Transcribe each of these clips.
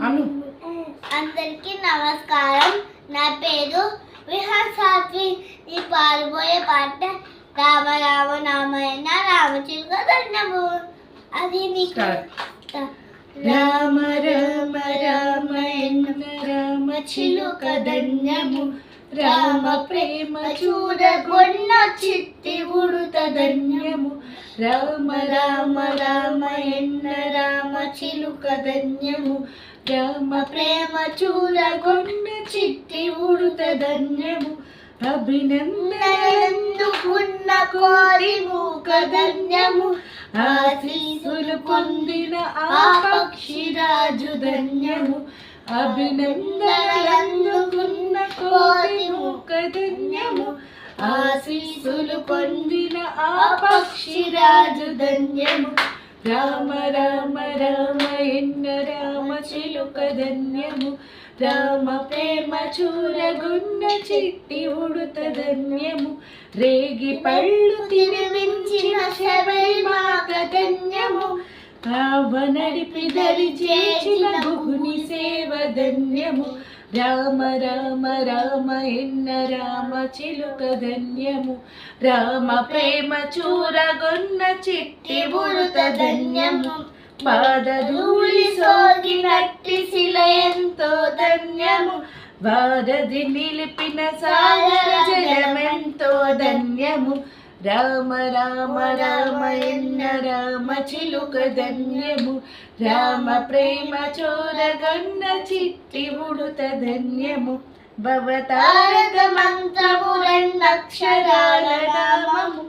అందరికీ నమస్కారం. నా పేరు విహార్ సాత్వి. ఈ పాల్గొనే పాట రామ రామ నామయన రామచిలుక దండము. అది మీకు రామ రామ రామయన రామచిలుక దండము. రామ ప్రేమ చూడగొన్న చిట్టి ఉడుత ధన్యము. రామ రామ రామయన్న రామచిలుక ధన్యము. రామ ప్రేమ చూడగొన్న చిట్టి ఉడుత ధన్యము. అభినందనందుకున్న కోరి మూక ధన్యము. ఆశీసులు పొందిన ఆ పక్షిరాజు ధన్యము. అభినందనందుకున్న కోరి మూక ధన్యము. ఆశీసులు పొందిన ఆ పక్షిరాజు ధన్యము. రామ రామ రామయన్న రామచిలుక ధన్యము. రామ ప్రేమ చూరగున్న చిట్టి ఉడుత ధన్యము. రేగి పళ్ళు తినిపించిన శబరిమాత ధన్యము. నడిపి దరి చేసిన గుహుని సేవ ధన్యము. రామ రామ రామయన్న రామచిలుక ధన్యము. రామ ప్రేమ చూరగొన్న చిట్టి ఉడుత ధన్యము. పాదధూళి సోకినట్టి శిల ఎంతో ధన్యము. వారధి నిలిపిన సాగర జలమెంతో ధన్యము. రామ రామ రామయన్న రామచిలుక ధన్యము. రామ ప్రేమ చూరగొన్న చిట్టి ఉడుత ధన్యము. భవతారక మంత్రము రెండక్షరాల నామము.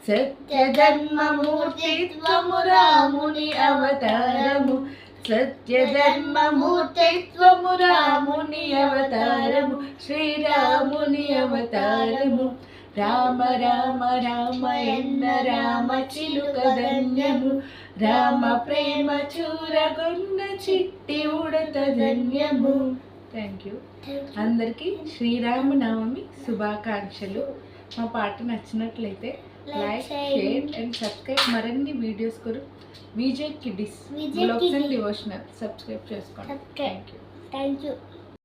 సత్య ధర్మమూర్తిత్వము రాముని అవతారము. సత్య ధర్మమూర్తిత్వము రాముని అవతారము. శ్రీరాముని అవతారము. రామ రామ రామయన్న రామచిలుక ధన్యము. రామ ప్రేమ చూరగొన్న చిట్టి ఉడత ధన్యము. Thank you. అందరికీ శ్రీరామనవమి శుభాకాంక్షలు. మా పాట నచ్చినట్లయితే లైక్, షేర్ అండ్ సబ్స్క్రైబ్. మరిన్ని వీడియోస్ కొరకు Vijay kids blogs and devotional subscribe చేసుకోండి. Thank you.